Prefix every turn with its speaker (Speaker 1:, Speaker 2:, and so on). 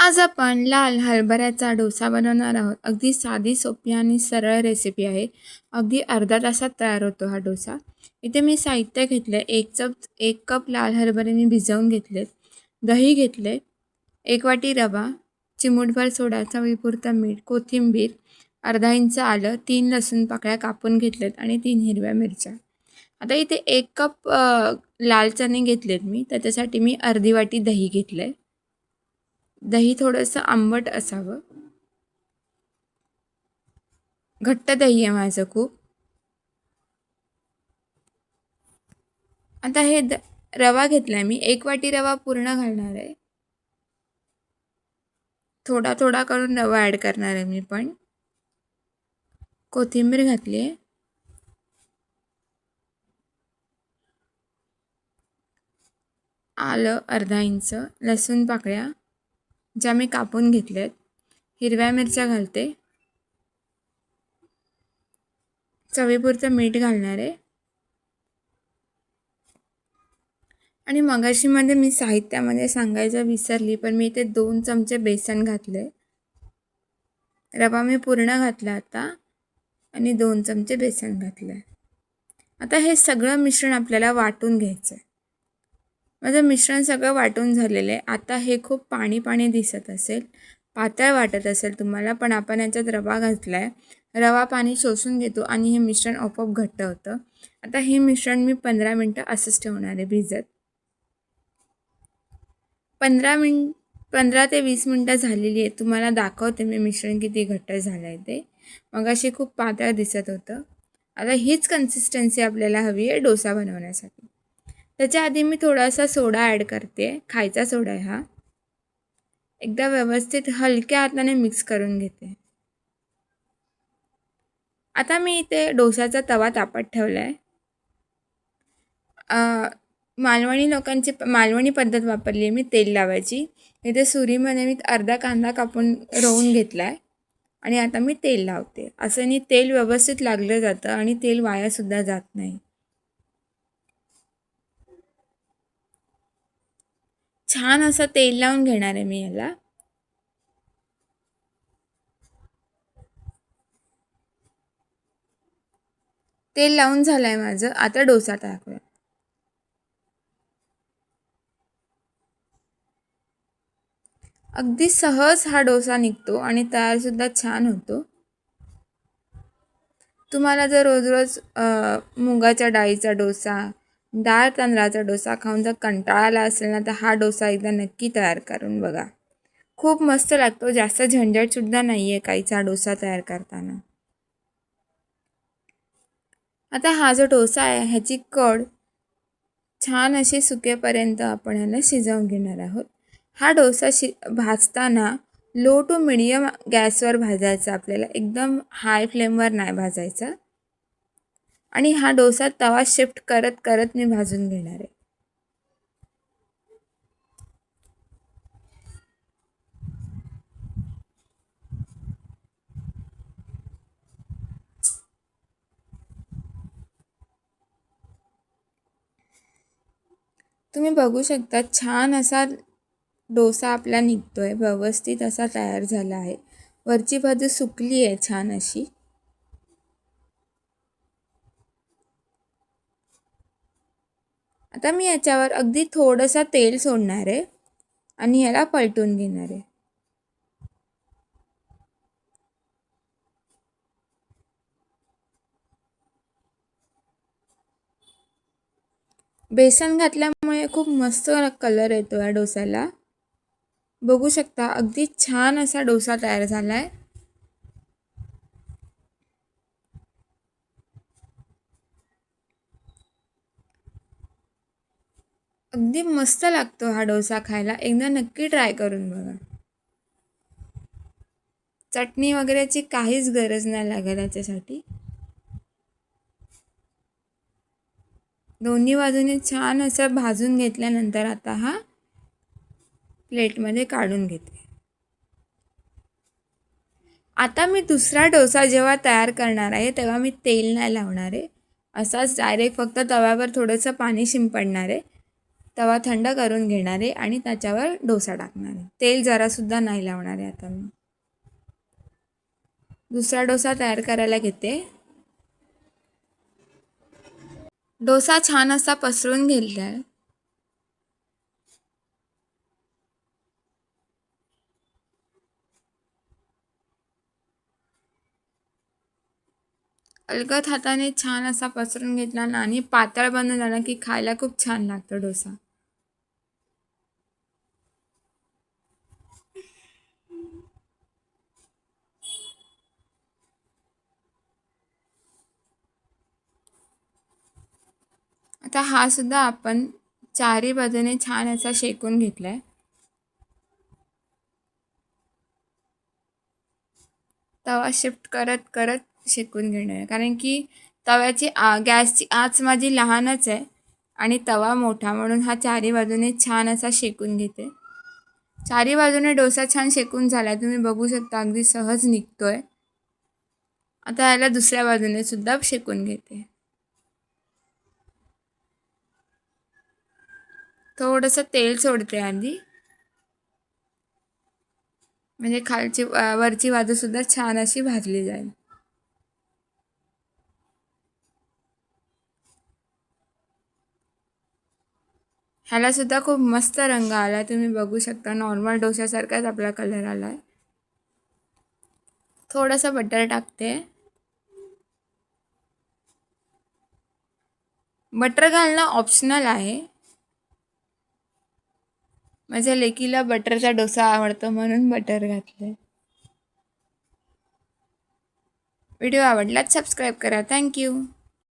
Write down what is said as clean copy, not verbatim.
Speaker 1: आज आपण लाल हरभऱ्याचा डोसा बनवणार आहोत. अगदी साधी, सोपी आणि सरळ रेसिपी आहे. अगदी अर्ध्या तासात तयार होतो हा डोसा. इथे मी साहित्य घेतलं आहे. 1 कप लाल हरभरे मी भिजवून घेतलेत. दही घेतले, 1 वाटी रवा, चिमूटभर सोडा, चवीपुरतं मीठ, कोथिंबीर, अर्धा इंच आलं, 3 लसूण पाकळ्या कापून घेतलेत आणि 3 हिरव्या मिरच्या. आता इथे 1 कप लाल चणे घेतलेत मी. त्याच्यासाठी मी अर्धी वाटी दही घेतलं आहे. दही थोडंसं आंबट असावं. घट्ट दही आहे माझं खूप. आता हे रवा घेतला आहे मी. 1 वाटी रवा पूर्ण घालणार आहे. थोडा थोडा करून रवा ॲड करणार आहे मी पण. कोथिंबीर घातली आहे. आलं अर्धा इंच, लसूण पाकळ्या ज्या मी कापून घेतल्यात, हिरव्या मिरच्या घालते, चवीपुरतं मीठ घालणार आहे. आणि मगाशीमध्ये मी साहित्यामध्ये सांगायचं विसरली, पण मी इथे 2 चमचे बेसन घातले. रवा मी पूर्ण घातला आता आणि 2 चमचे बेसन घातलं. आता हे सगळं मिश्रण आपल्याला वाटून घ्यायचं आहे. माझं मिश्रण सगळं वाटून झालेलं आहे. आता हे खूप पाणी पाणी दिसत असेल, पातळ वाटत असेल तुम्हाला, पण आपण याच्यात रवा घातला आहे. रवा पाणी शोषून घेतो आणि हे मिश्रण आपोआप घट्ट होतं. आता हे मिश्रण मी 15 मिनटं असंच ठेवणार आहे भिजत. 15 ते 20 मिनटं झालेली आहे. तुम्हाला दाखवते मी मिश्रण किती घट्ट झालं आहे ते. मगाशी खूप पातळ दिसत होतं. आता हीच कन्सिस्टन्सी आपल्याला हवी आहे डोसा बनवण्यासाठी. त्याच्या आधी मी थोडासा सोडा ॲड करते. खायचा सोडा आहे हा. एकदा व्यवस्थित हलक्या हाताने मिक्स करून घेते. आता मी इथे डोसाचा तवा तापत ठेवला आहे. मालवणी पद्धत वापरली आहे मी तेल लावायची. इथे सुरीमध्ये मी अर्धा कांदा कापून रोवून घेतला आहे आणि आता मी तेल लावते. असं तेल व्यवस्थित लागलं जातं आणि तेल वायासुद्धा जात नाही. छान असं तेल लावून घेणार आहे मी याला. तेल लावून झालं आहे माझं. आता डोसा टाकूया. अगदी सहज हा डोसा निघतो आणि तयारसुद्धा छान होतो. तुम्हाला जर रोज रोज मुगाच्या डाळीचा डोसा, डाळ तांदळाचा डोसा खाऊन जर कंटाळा आला असेल ना, तर हा डोसा एकदा नक्की तयार करून बघा. खूप मस्त लागतो. जास्त झंझटसुद्धा नाही आहे काहीचा डोसा तयार करताना. आता हा जो डोसा आहे ह्याची कड छान अशी सुकेपर्यंत आपण ह्याला शिजवून घेणार आहोत. हा डोसा भाजताना लो टू मिडियम गॅसवर भाजायचा आपल्याला. एकदम हाय फ्लेमवर नाही भाजायचा. आणि हा डोसा तवा शिफ्ट करत करत मी भाजून घेणार आहे. तुम्ही बघू शकता छान असा डोसा आपला निघतोय, व्यवस्थित असा तयार झाला आहे. वरची बाजू सुकली आहे छान अशी. आता मी याच्यावर अगदी थोडंसं तेल सोडणार आहे आणि याला पलटून घेणार आहे. बेसन घातल्यामुळे खूप मस्त कलर येतो या डोस्याला. बघू शकता अगदी छान असा डोसा तयार झाला आहे. अगदी मस्त लागतो हा डोसा खायला. एकदा नक्की ट्राय करून बघा. चटणी वगैरेची काहीच गरज नाही लागत याच्यासाठी. दोन्ही बाजूने छान असं भाजून घेतल्यानंतर आता हा प्लेटमध्ये काढून घेते. आता मी दुसरा डोसा जेव्हा तयार करणार आहे तेव्हा मी तेल नाही लावणार आहे. असाच डायरेक्ट फक्त तव्यावर थोडंसं पाणी शिंपडणार आहे. तवा थंड करून घेणार आहे आणि त्याच्यावर डोसा टाकणार आहे. तेल जरासुद्धा नाही लावणार आहे आता मी. दुसरा डोसा तयार करायला घेते. डोसा छान असा पसरून घेतला आहे. अलगद हाताने छान असा पसरून घेतला आणि पातळ बनवून झाला की खायला खूप छान लागतो डोसा. आता हा सुद्धा आपण चारी बाजूने छान असा शेकून घेतलाय. तवा शिफ्ट करत करत शेकून घेणार आहे, कारण की तव्याची गॅसची आच माझी लहानच आहे आणि तवा मोठा, म्हणून हा चारी बाजूने छान असा शेकून घेते. चारी बाजूने डोसा छान शेकून झाला, तुम्ही बघू शकता अगदी सहज निघतोय. आता याला दुसऱ्या बाजूने सुद्धा शेकून घेते. थोडंसं तेल सोडते आधी, म्हणजे खालची वरची बाजू सुद्धा छान अशी भाजली जाईल. ह्याला सुद्धा खूप मस्त रंग आला, तुम्ही बघू शकता. नॉर्मल डोशासारखाच आपला कलर आला आहे. थोडंसं बटर टाकते. बटर घालणं ऑप्शनल आहे. माझ्या लेकीला बटरचा डोसा आवडतो म्हणून बटर घातले. व्हिडिओ आवडलात सबस्क्राईब करा. थँक्यू.